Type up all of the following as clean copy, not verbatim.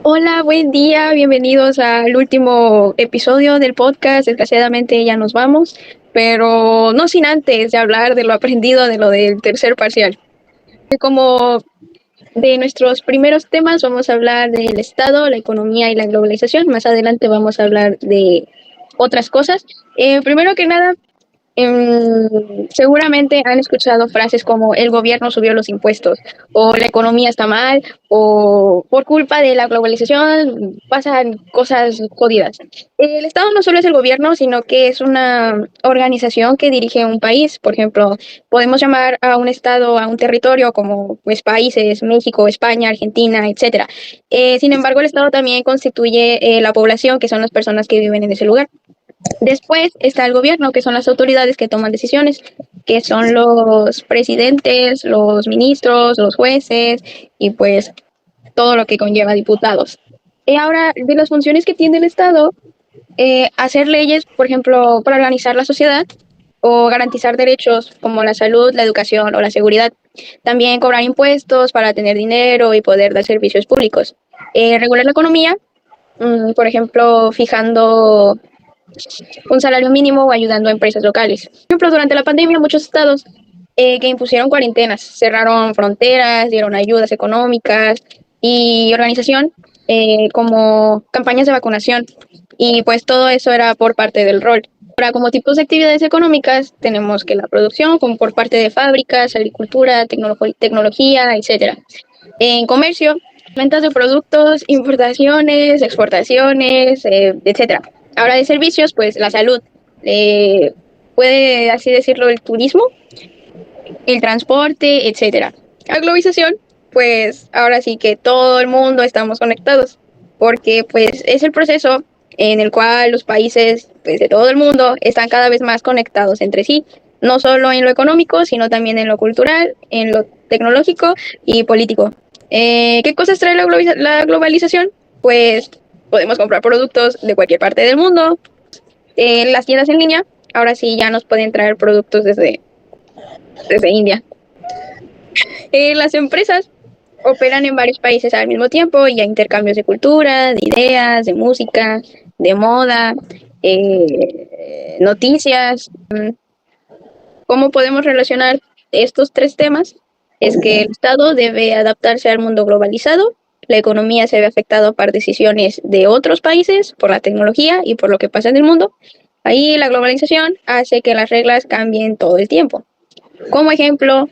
Hola, buen día, bienvenidos al último episodio del podcast. Desgraciadamente ya nos vamos, pero no sin antes de hablar de lo aprendido de lo del tercer parcial. Como de nuestros primeros temas vamos a hablar del Estado, la economía y la globalización. Más adelante vamos a hablar de otras cosas. Primero que nada, seguramente han escuchado frases como el gobierno subió los impuestos o la economía está mal o por culpa de la globalización pasan cosas jodidas. El Estado no solo es el gobierno, sino que es una organización que dirige un país. Por ejemplo, podemos llamar a un Estado, a un territorio como pues países, México, España, Argentina, etcétera. Sin embargo, el Estado también constituye la población, que son las personas que viven en ese lugar. Después está el gobierno, que son las autoridades que toman decisiones, que son los presidentes, los ministros, los jueces y pues todo lo que conlleva diputados. Y ahora, de las funciones que tiene el Estado, hacer leyes, por ejemplo, para organizar la sociedad o garantizar derechos como la salud, la educación o la seguridad. También cobrar impuestos para tener dinero y poder dar servicios públicos. Regular la economía, por ejemplo, fijando un salario mínimo o ayudando a empresas locales. Por ejemplo, durante la pandemia, muchos estados que impusieron cuarentenas, cerraron fronteras, dieron ayudas económicas y organización como campañas de vacunación. Y pues todo eso era por parte del rol. Ahora, como tipos de actividades económicas, tenemos que la producción, como por parte de fábricas, agricultura, tecnología, etcétera. En comercio, ventas de productos, importaciones, exportaciones, etcétera. Ahora de servicios, pues la salud, eh, puede así decirlo el turismo, el transporte, etcétera. La globalización, pues ahora sí que todo el mundo estamos conectados, porque pues es el proceso en el cual los países pues, de todo el mundo están cada vez más conectados entre sí, no solo en lo económico, sino también en lo cultural, en lo tecnológico y político. ¿Qué cosas trae la globalización? Pues podemos comprar productos de cualquier parte del mundo. Las tiendas en línea, ahora sí ya nos pueden traer productos desde India. Las empresas operan en varios países al mismo tiempo y hay intercambios de cultura, de ideas, de música, de moda, noticias. ¿Cómo podemos relacionar estos tres temas? Es que el Estado debe adaptarse al mundo globalizado, la economía se ve afectada por decisiones de otros países, por la tecnología y por lo que pasa en el mundo. Ahí la globalización hace que las reglas cambien todo el tiempo. Como ejemplo,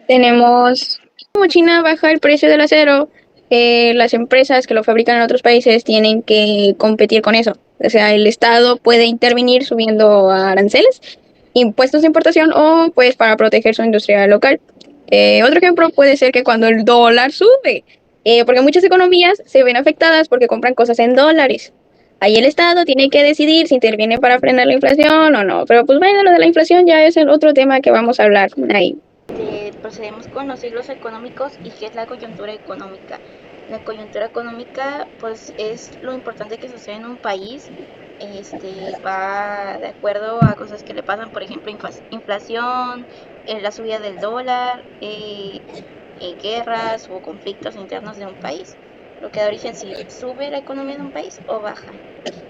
tenemos como China baja el precio del acero, las empresas que lo fabrican en otros países tienen que competir con eso. O sea, el Estado puede intervenir subiendo aranceles, impuestos de importación o pues para proteger su industria local. Otro ejemplo puede ser que cuando el dólar sube, porque muchas economías se ven afectadas porque compran cosas en dólares. Ahí el Estado tiene que decidir si interviene para frenar la inflación o no. Pero pues bueno, lo de la inflación ya es el otro tema que vamos a hablar ahí. Procedemos con los ciclos económicos y qué es la coyuntura económica. La coyuntura económica pues es lo importante que sucede en un país. Va de acuerdo a cosas que le pasan, por ejemplo, inflación, la subida del dólar, guerras o conflictos internos de un país, lo que da origen si sube la economía de un país o baja.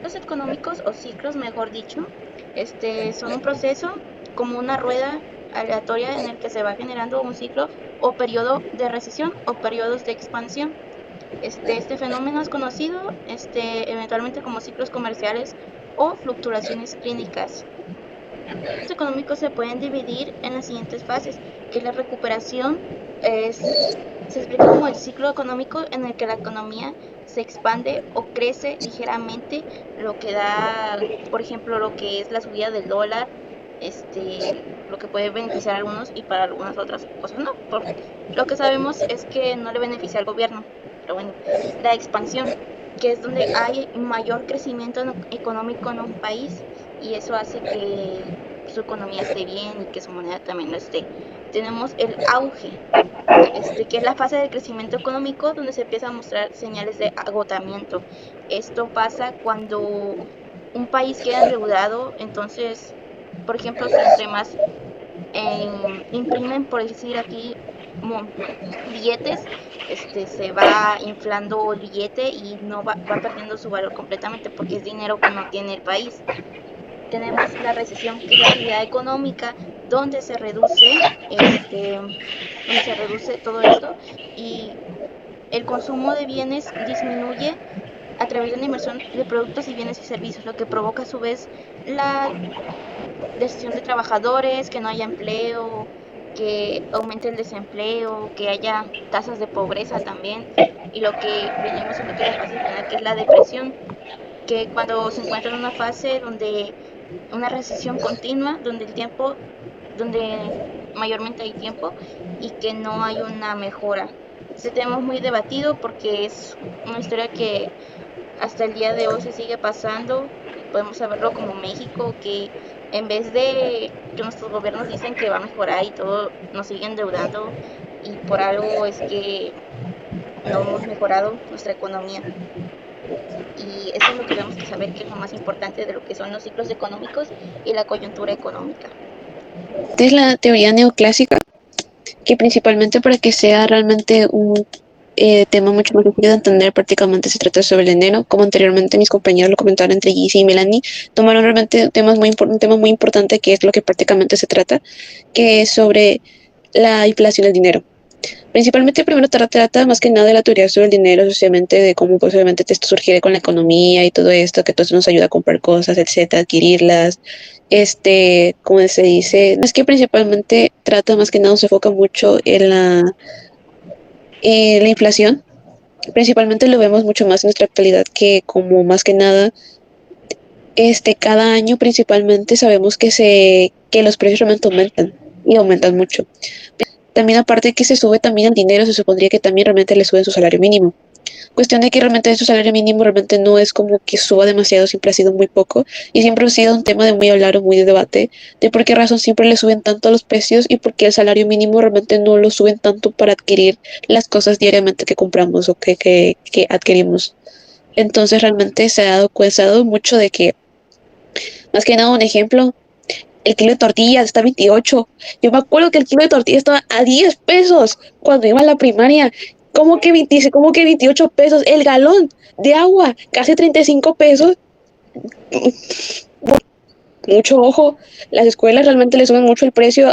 Los económicos o ciclos, mejor dicho, son un proceso como una rueda aleatoria en el que se va generando un ciclo o periodo de recesión o periodos de expansión. Este fenómeno es conocido eventualmente como ciclos comerciales o fluctuaciones clínicas. Los económicos se pueden dividir en las siguientes fases, que la recuperación se explica como el ciclo económico en el que la economía se expande o crece ligeramente, lo que da, por ejemplo, lo que es la subida del dólar, lo que puede beneficiar a algunos y para algunas otras cosas no. Lo que sabemos es que no le beneficia al gobierno, pero bueno, la expansión, que es donde hay mayor crecimiento económico en un país y eso hace que su economía esté bien y que su moneda también lo esté. Tenemos el auge, que es la fase del crecimiento económico donde se empieza a mostrar señales de agotamiento. Esto pasa cuando un país queda endeudado, entonces, por ejemplo, si entre más imprimen, por decir aquí, mo- billetes, se va inflando el billete y no va perdiendo su valor completamente porque es dinero que no tiene el país. Tenemos la recesión, que es la actividad económica, donde se reduce, donde se reduce todo esto y el consumo de bienes disminuye a través de la inversión de productos y bienes y servicios, lo que provoca a su vez la decisión de trabajadores, que no haya empleo, que aumente el desempleo, que haya tasas de pobreza también, y lo que venimos siendo que es la fase final, que es la depresión, que cuando se encuentra en una fase donde una recesión continua, donde mayormente hay tiempo y que no hay una mejora. Este tema es muy debatido porque es una historia que hasta el día de hoy se sigue pasando. Podemos saberlo como México, que en vez de que nuestros gobiernos dicen que va a mejorar y todo, nos siguen endeudando y por algo es que no hemos mejorado nuestra economía. Y eso es lo que tenemos que saber, que es lo más importante de lo que son los ciclos económicos y la coyuntura económica. Es la teoría neoclásica, que principalmente para que sea realmente un tema mucho más sencillo de entender, prácticamente se trata sobre el dinero. Como anteriormente mis compañeros lo comentaron entre Gizzy y Melanie, tomaron realmente un tema muy importante que es lo que prácticamente se trata, que es sobre la inflación del dinero. Principalmente primero trata más que nada de la teoría sobre el dinero, socialmente, de cómo pues obviamente esto surge con la economía y todo esto, que todo esto nos ayuda a comprar cosas, etcétera, adquirirlas. Como se dice, es que principalmente trata más que nada, se enfoca mucho en la inflación. Principalmente lo vemos mucho más en nuestra actualidad, que como más que nada, cada año principalmente sabemos que los precios realmente aumentan y aumentan mucho. También aparte de que se sube también el dinero, se supondría que también realmente le suben su salario mínimo. Cuestión de que realmente su salario mínimo realmente no es como que suba demasiado, siempre ha sido muy poco y siempre ha sido un tema de muy hablar o muy de debate de por qué razón siempre le suben tanto los precios y por qué el salario mínimo realmente no lo suben tanto para adquirir las cosas diariamente que compramos o que adquirimos. Entonces realmente se ha dado mucho de que, más que nada un ejemplo, el kilo de tortillas está a 28. Yo me acuerdo que el kilo de tortillas estaba a 10 pesos cuando iba a la primaria. ¿Cómo que 28 pesos? El galón de agua, casi 35 pesos. Mucho ojo, las escuelas realmente le suben mucho el precio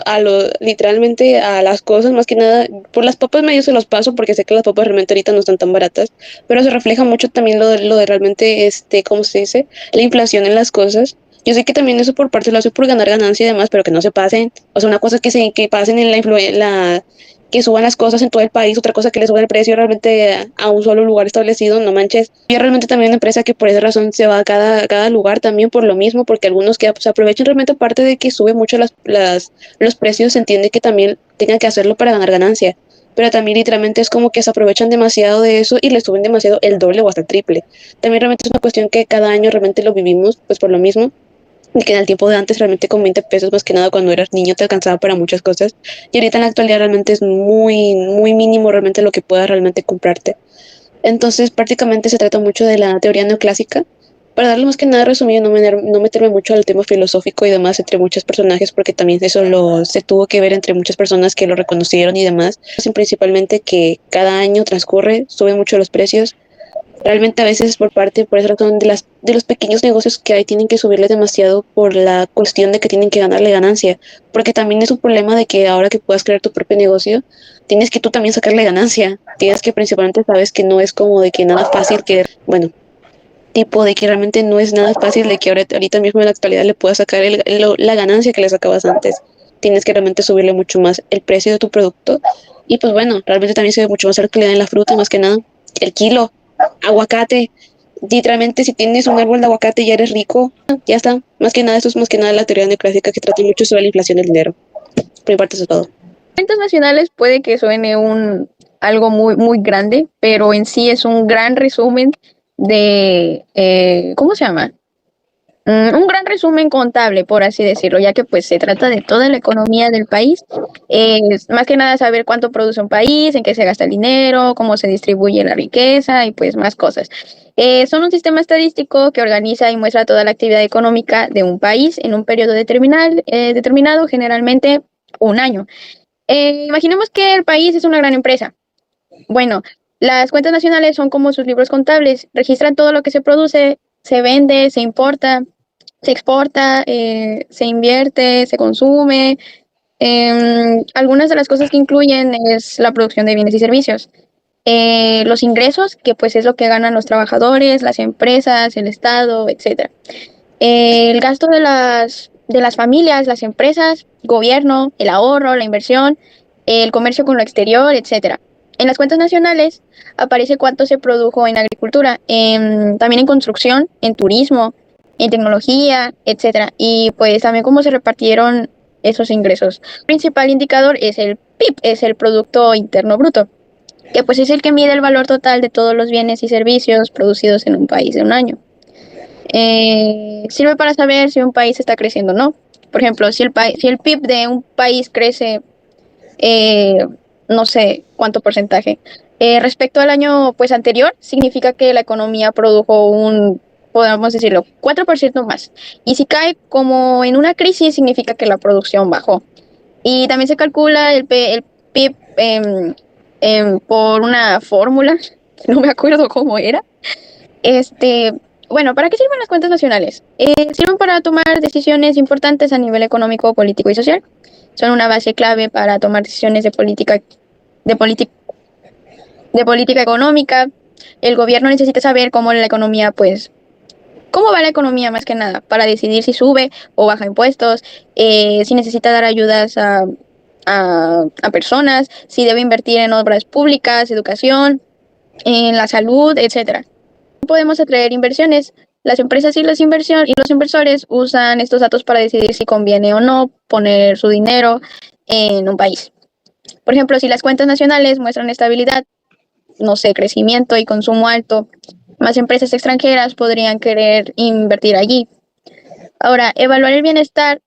literalmente a las cosas, más que nada, por las papas medio se los paso porque sé que las papas realmente ahorita no están tan baratas, pero se refleja mucho también lo de realmente, ¿cómo se dice? La inflación en las cosas. Yo sé que también eso por parte lo hace por ganar ganancia y demás, pero que no se pasen. O sea, una cosa es que pasen en que suban las cosas en todo el país, otra cosa que le suban el precio realmente a un solo lugar establecido, no manches. Y realmente también una empresa que por esa razón se va a cada lugar también por lo mismo, porque algunos que pues, aprovechan realmente aparte de que sube mucho los precios, se entiende que también tengan que hacerlo para ganar ganancia. Pero también literalmente es como que se aprovechan demasiado de eso y le suben demasiado el doble o hasta el triple. También realmente es una cuestión que cada año realmente lo vivimos, pues por lo mismo. Y que en el tiempo de antes realmente con 20 pesos más que nada cuando eras niño te alcanzaba para muchas cosas. Y ahorita en la actualidad realmente es muy, muy mínimo realmente lo que puedas realmente comprarte. Entonces prácticamente se trata mucho de la teoría neoclásica. Para darle más que nada resumido, no meterme mucho al tema filosófico y demás entre muchos personajes, porque también eso se tuvo que ver entre muchas personas que lo reconocieron y demás. Principalmente que cada año transcurre, suben mucho los precios. Realmente a veces por esa razón de los pequeños negocios que hay tienen que subirles demasiado por la cuestión de que tienen que ganarle ganancia, porque también es un problema de que ahora que puedas crear tu propio negocio, tienes que tú también sacarle ganancia, tienes que principalmente sabes que no es como de que nada fácil que, bueno, tipo de que realmente no es nada fácil de que ahorita mismo en la actualidad le puedas sacar la ganancia que le sacabas antes, tienes que realmente subirle mucho más el precio de tu producto y pues bueno, realmente también se ve mucho más la calidad en la fruta, más que nada, el kilo aguacate. Literalmente, si tienes un árbol de aguacate ya eres rico. Ya está. Más que nada, esto es más que nada la teoría neoclásica que trata mucho sobre la inflación del dinero. Por mi parte, eso es todo. Cuentas nacionales puede que suene algo muy, muy grande, pero en sí es un gran resumen de, ¿cómo se llama? Un gran resumen contable, por así decirlo, ya que pues se trata de toda la economía del país. Más que nada saber cuánto produce un país, en qué se gasta el dinero, cómo se distribuye la riqueza y pues más cosas. Son un sistema estadístico que organiza y muestra toda la actividad económica de un país en un periodo determinado, generalmente un año. Imaginemos que el país es una gran empresa. Bueno, las cuentas nacionales son como sus libros contables, registran todo lo que se produce, se vende, se importa, se exporta, se invierte, se consume. Algunas de las cosas que incluyen es la producción de bienes y servicios. Los ingresos, que pues es lo que ganan los trabajadores, las empresas, el Estado, etcétera. El gasto de las familias, las empresas, gobierno, el ahorro, la inversión, el comercio con lo exterior, etcétera. En las cuentas nacionales aparece cuánto se produjo en agricultura, también en construcción, en turismo, en tecnología, etcétera. Y pues también cómo se repartieron esos ingresos. El principal indicador es el PIB, es el Producto Interno Bruto, que pues es el que mide el valor total de todos los bienes y servicios producidos en un país en un año. Sirve para saber si un país está creciendo o no. Por ejemplo, si el PIB de un país crece, eh, no sé cuánto porcentaje, respecto al año pues anterior, significa que la economía produjo un, podemos decirlo, 4% más. Y si cae como en una crisis, significa que la producción bajó. Y también se calcula el PIB por una fórmula, no me acuerdo cómo era. Este, bueno, ¿para qué sirven las cuentas nacionales? Sirven para tomar decisiones importantes a nivel económico, político y social. Son una base clave para tomar decisiones de, politi- de política económica. El gobierno necesita saber cómo la economía, pues, cómo va la economía más que nada, para decidir si sube o baja impuestos, si necesita dar ayudas a personas, si debe invertir en obras públicas, educación, en la salud, etcétera. Podemos atraer inversiones. Las empresas y y los inversores usan estos datos para decidir si conviene o no poner su dinero en un país. Por ejemplo, si las cuentas nacionales muestran estabilidad, no sé, crecimiento y consumo alto, más empresas extranjeras podrían querer invertir allí. Ahora, evaluar el bienestar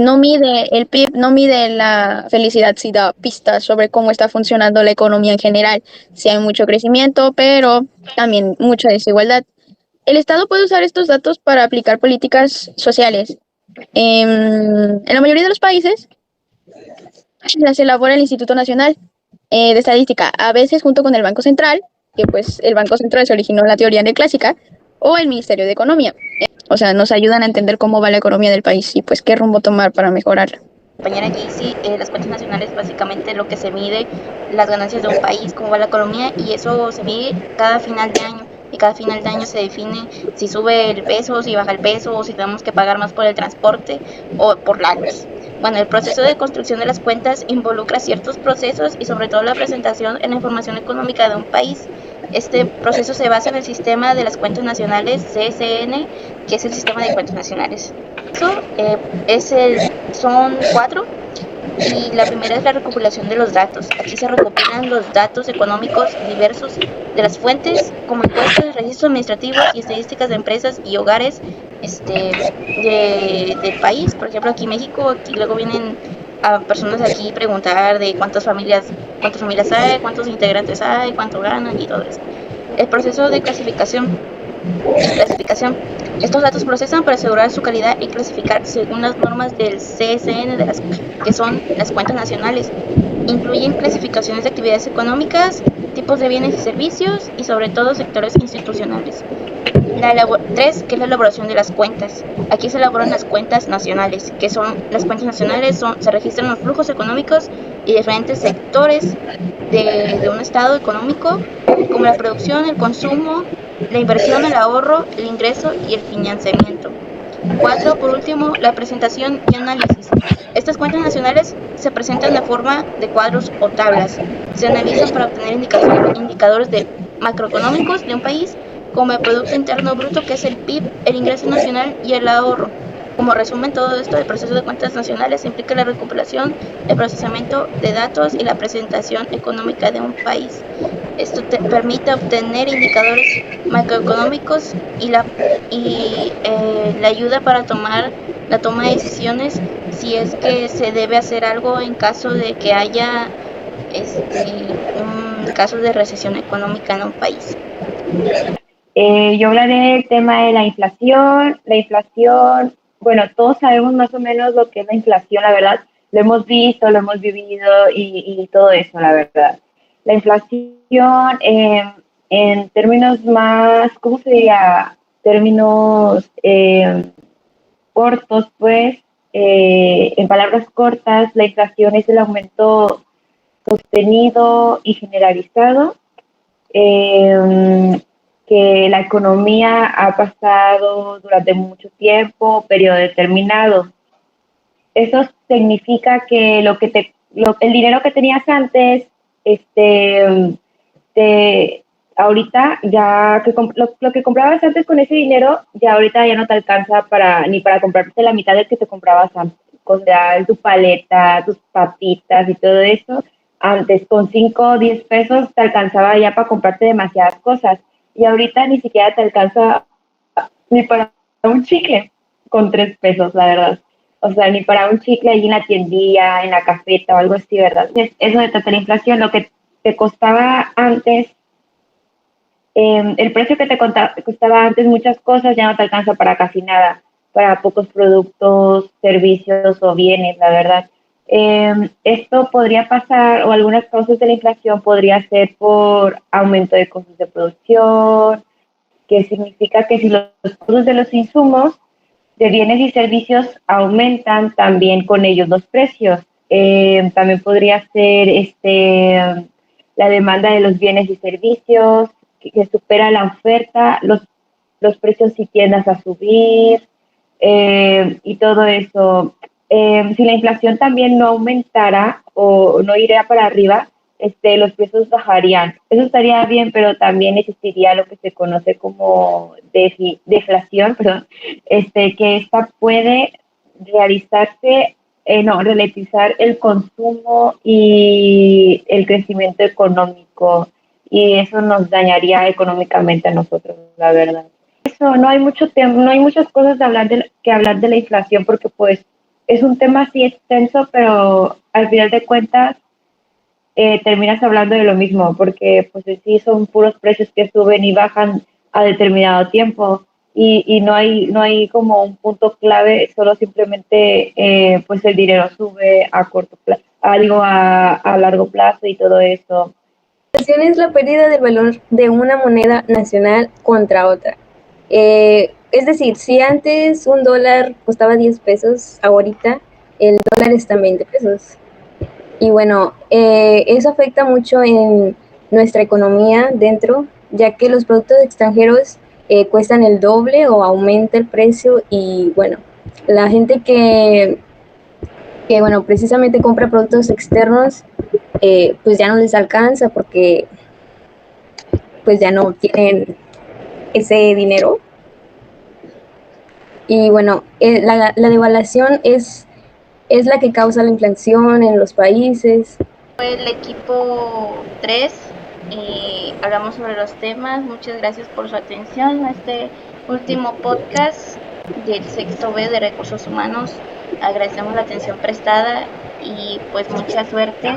no mide el PIB, no mide la felicidad, si da pistas sobre cómo está funcionando la economía en general, si hay mucho crecimiento, pero también mucha desigualdad. El Estado puede usar estos datos para aplicar políticas sociales. En la mayoría de los países las elabora el Instituto Nacional de Estadística, a veces junto con el Banco Central, que pues el Banco Central se originó en la teoría neoclásica, o el Ministerio de Economía. O sea, nos ayudan a entender cómo va la economía del país y pues qué rumbo tomar para mejorarla. Compañera Jaycee, las cuentas nacionales básicamente lo que se mide las ganancias de un país, cómo va la economía, y eso se mide cada final de año. Y cada final de año se define si sube el peso, si baja el peso, o si tenemos que pagar más por el transporte o por la luz. Bueno, el proceso de construcción de las cuentas involucra ciertos procesos y sobre todo la presentación en la información económica de un país. Este proceso se basa en el sistema de las cuentas nacionales, CSN, que es el sistema de cuentas nacionales. Eso son 4, y la primera es la recopilación de los datos. Aquí se recopilan los datos económicos diversos de las fuentes, como encuestas, registros administrativos y estadísticas de empresas y hogares del país. Por ejemplo, aquí en México, aquí luego vienen a personas aquí preguntar de cuántas familias hay, cuántos integrantes hay, cuánto ganan y todo eso. El proceso de clasificación. Estos datos procesan para asegurar su calidad y clasificar según las normas del CSN, que son las cuentas nacionales. Incluyen clasificaciones de actividades económicas, tipos de bienes y servicios y sobre todo sectores institucionales. 3, que es la elaboración de las cuentas. Aquí se elaboran las cuentas nacionales, que son las cuentas nacionales, se registran los flujos económicos y diferentes sectores de un estado económico, como la producción, el consumo, la inversión, el ahorro, el ingreso y el financiamiento. 4, por último, la presentación y análisis. Estas cuentas nacionales se presentan de forma de cuadros o tablas. Se analizan para obtener indicadores macroeconómicos de un país, como el Producto Interno Bruto, que es el PIB, el ingreso nacional y el ahorro. Como resumen, todo esto, el proceso de cuentas nacionales implica la recopilación, el procesamiento de datos y la presentación económica de un país. Esto te permite obtener indicadores macroeconómicos y la ayuda para la toma de decisiones si es que se debe hacer algo en caso de que haya un caso de recesión económica en un país. Yo hablaré del tema de la inflación. La inflación, bueno, todos sabemos más o menos lo que es la inflación, la verdad. lo hemos visto, lo hemos vivido y todo eso, la verdad. La inflación, en términos más, ¿cómo se diría? Términos cortos, pues, en palabras cortas, la inflación es el aumento sostenido y generalizado que la economía ha pasado durante mucho tiempo, periodo determinado. Eso significa que el dinero que tenías antes, te, ahorita ya lo que comprabas antes con ese dinero, ya ahorita ya no te alcanza ni para comprarte la mitad del que te comprabas antes. O sea, tu paleta, tus papitas y todo eso. Antes con 5 o 10 pesos te alcanzaba ya para comprarte demasiadas cosas. Y ahorita ni siquiera te alcanza ni para un chicle con 3 pesos, la verdad. O sea, ni para un chicle ahí en la tiendilla, en la cafeta o algo así, ¿verdad? Eso de total inflación, lo que te costaba antes, el precio que te costaba antes muchas cosas ya no te alcanza para casi nada, para pocos productos, servicios o bienes, la verdad. Esto podría pasar, o algunas causas de la inflación podría ser por aumento de costos de producción, que significa que si los costos de los insumos de bienes y servicios aumentan, también con ellos los precios. También podría ser la demanda de los bienes y servicios que supera la oferta, los precios sí tienden a subir y todo eso. Si la inflación también no aumentara o no iría para arriba, los precios bajarían. Eso estaría bien, pero también existiría lo que se conoce como deflación, perdón, que esta puede realizarse, no, ralentizar el consumo y el crecimiento económico, y eso nos dañaría económicamente a nosotros, la verdad. Eso, no hay mucho no hay muchas cosas que hablar de la inflación porque pues es un tema así extenso, pero al final de cuentas terminas hablando de lo mismo, porque pues en sí son puros precios que suben y bajan a determinado tiempo y no hay como un punto clave, solo simplemente pues el dinero sube a corto plazo, algo a largo plazo y todo eso. La inflación es la pérdida del valor de una moneda nacional contra otra. Es decir, si antes un dólar costaba 10 pesos, ahorita el dólar está en 20 pesos. Y bueno, eso afecta mucho en nuestra economía dentro, ya que los productos extranjeros cuestan el doble o aumenta el precio y bueno, la gente que bueno, precisamente compra productos externos, pues ya no les alcanza porque pues ya no tienen ese dinero. Y bueno, la devaluación es la que causa la inflación en los países. Fue el equipo 3 y hablamos sobre los temas. Muchas gracias por su atención a este último podcast del sexto B de Recursos Humanos. Agradecemos la atención prestada y pues mucha suerte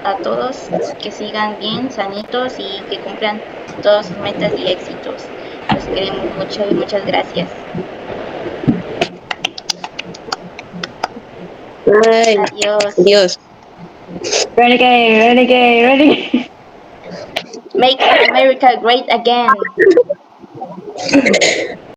a todos, que sigan bien, sanitos y que cumplan todas sus metas y éxitos. Los queremos mucho y muchas gracias. Ay, Adiós. Dios. Renegade, renegade, renegade. Make America great again.